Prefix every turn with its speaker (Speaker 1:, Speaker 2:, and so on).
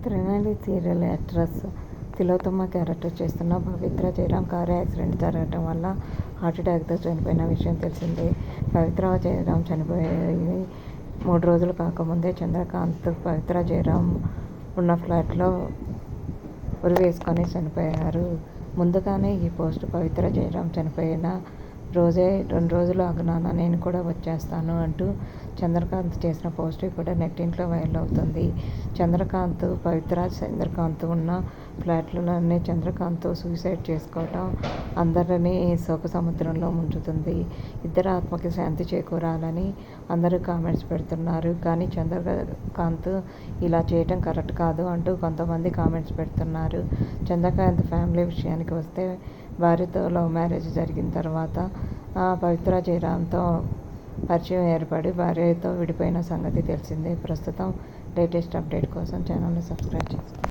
Speaker 1: త్రినాలి serial actress Tilottama character చేస్తున్న పవిత్ర Jayaram car accident జరగడం వల్ల హార్ట్అటాక్తో చనిపోయిన విషయం తెలిసిందే. పవిత్ర జయరాం చనిపోయి 3 రోజులు కాకముందే చంద్రకాంత్ పవిత్ర జయరాం ఉన్న ఫ్లాట్లో ఉరివేసుకొని చనిపోయారు. ముందుగానే ఈ పోస్ట్ పవిత్ర జయరాం చనిపోయిన రోజే 2 రోజులు ఆగు నాన్న, నేను కూడా వచ్చేస్తాను అంటూ చంద్రకాంత్ చేసిన పోస్ట్ ఇప్పుడు నెట్టింట్లో వైరల్ అవుతుంది. చంద్రకాంత్ ఉన్న ఫ్లాట్లోనే చంద్రకాంత్ సూసైడ్ చేసుకోవటం అందరినీ శోక సముద్రంలో ముంచుతుంది. ఇద్దరి ఆత్మకి శాంతి చేకూరాలని అందరూ కామెంట్స్ పెడుతున్నారు. కానీ చంద్రకాంత్ ఇలా చేయటం కరెక్ట్ కాదు అంటూ కొంతమంది కామెంట్స్ పెడుతున్నారు. చంద్రకాంత్ ఫ్యామిలీ విషయానికి వస్తే భార్యతో లవ్ మ్యారేజ్ జరిగిన తర్వాత పవిత్ర జయరాంతో పరిచయం ఏర్పడి భార్యతో విడిపోయిన సంగతి తెలిసిందే. ప్రస్తుతం లేటెస్ట్ అప్డేట్ కోసం ఛానల్ని సబ్స్క్రైబ్ చేసుకోండి.